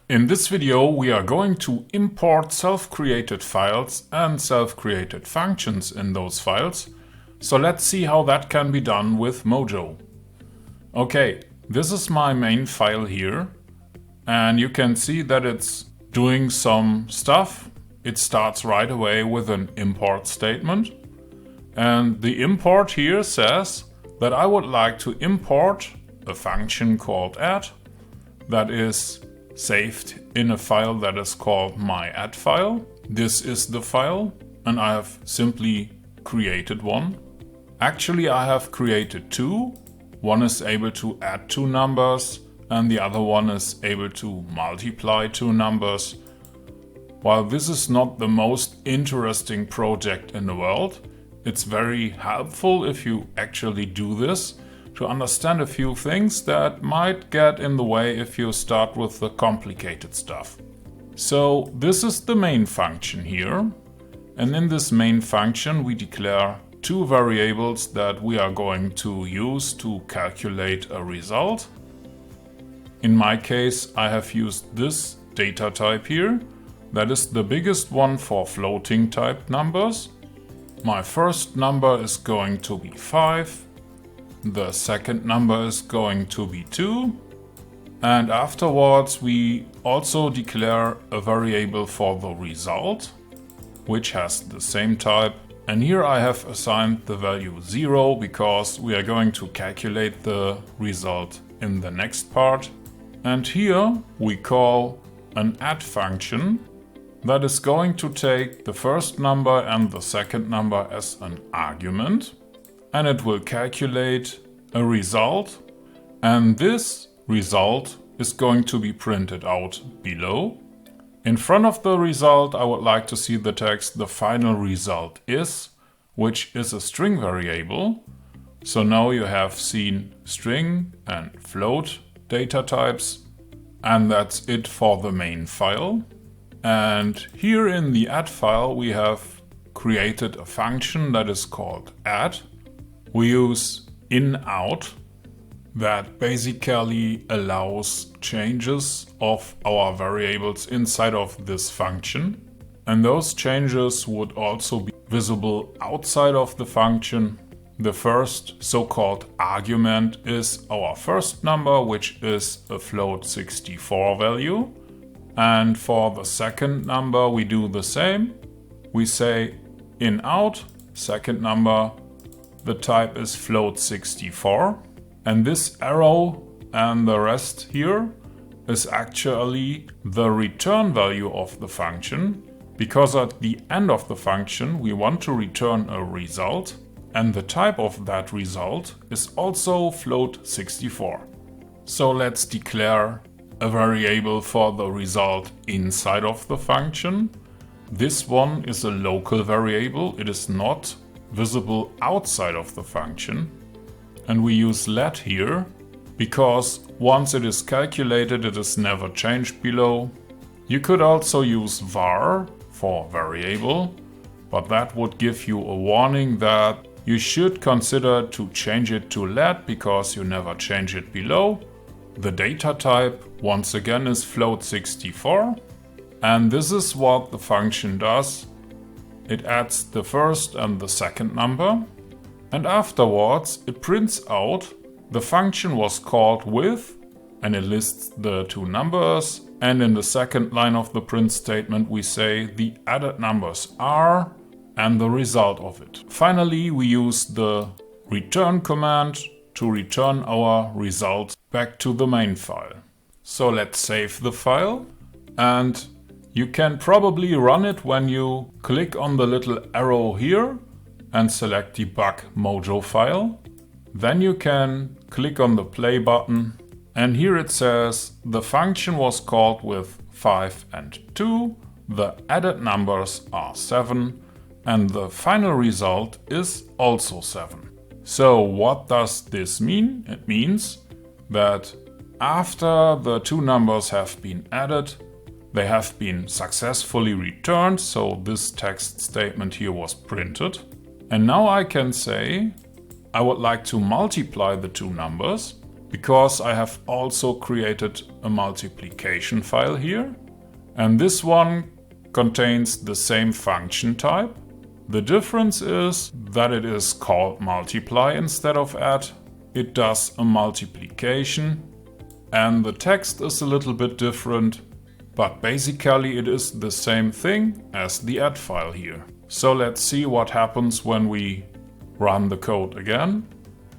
In this video we are going to import self-created files and self-created functions in those files. So let's see how that can be done with Mojo. Okay, this is my main file here and you can see that it's doing some stuff. It starts right away with an import statement, and the import here says that I would like to import a function called add that is saved in a file that is called myadd file. This is the file and I have simply created one. Actually I have created two. One is able to add two numbers and the other one is able to multiply two numbers. While this is not the most interesting project in the world, it's very helpful if you actually do this to understand a few things that might get in the way if you start with the complicated stuff. So this is the main function here, and in this main function we declare two variables that we are going to use to calculate a result. In my case I have used this data type here, that is the biggest one for floating type numbers. My first number is going to be 5. The second number is going to be 2. And afterwards we also declare a variable for the result, which has the same type. And here I have assigned the value 0 because we are going to calculate the result in the next part. And here we call an add function that is going to take the first number and the second number as an argument. And it will calculate a result, and this result is going to be printed out below. In front of the result I would like to see the text "the final result is," which is a string variable. So now you have seen string and float data types, and that's it for the main file. And here in the add file we have created a function that is called add. We use in/out that basically allows changes of our variables inside of this function. And those changes would also be visible outside of the function. The first so-called argument is our first number, which is a float 64 value. And for the second number we do the same. We say in/out, second number, the type is float 64, and this arrow and the rest here is actually the return value of the function, because at the end of the function we want to return a result, and the type of that result is also float 64. So let's declare a variable for the result inside of the function. This one is a local variable, it is not visible outside of the function, and we use let here because once it is calculated it is never changed below. You could also use var for variable, but that would give you a warning that you should consider to change it to let because you never change it below. The data type once again is float 64, and this is what the function does. It adds the first and the second number, and afterwards it prints out the function was called with, and it lists the two numbers, and in the second line of the print statement we say the added numbers are and the result of it. Finally we use the return command to return our result back to the main file. So let's save the file, and you can probably run it when you click on the little arrow here and select debug Mojo file. Then you can click on the play button, and here it says the function was called with 5 and 2, the added numbers are 7, and the final result is also 7. So what does this mean? It means that after the two numbers have been added, they have been successfully returned, so this text statement here was printed. And now I can say I would like to multiply the two numbers, because I have also created a multiplication file here, and this one contains the same function type. The difference is that it is called multiply instead of add. It does a multiplication, and the text is a little bit different, but basically it is the same thing as the add file here. So let's see what happens when we run the code again.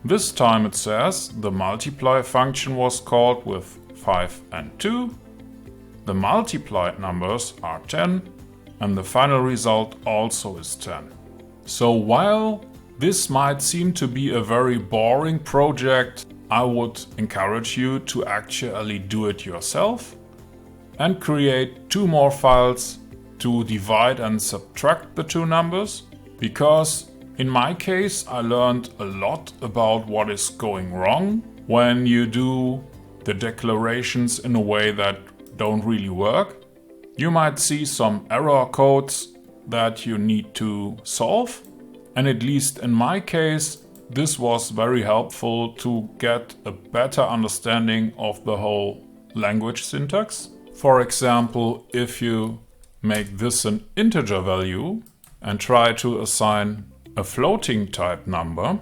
This time it says the multiply function was called with 5 and 2. The multiplied numbers are 10 and the final result also is 10. So while this might seem to be a very boring project, I would encourage you to actually do it yourself and create 2 more files to divide and subtract the 2 numbers, because in my case I learned a lot about what is going wrong when you do the declarations in a way that don't really work. You might see some error codes that you need to solve, and at least in my case this was very helpful to get a better understanding of the whole language syntax. For example, if you make this an integer value and try to assign a floating type number,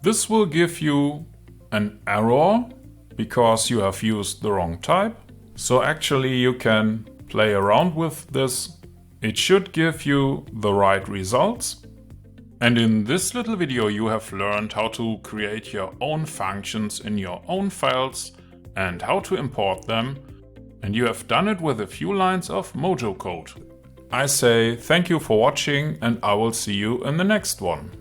this will give you an error because you have used the wrong type. So actually you can play around with this. It should give you the right results. And in this little video you have learned how to create your own functions in your own files and how to import them. And you have done it with a few lines of Mojo code. I say thank you for watching and I will see you in the next one.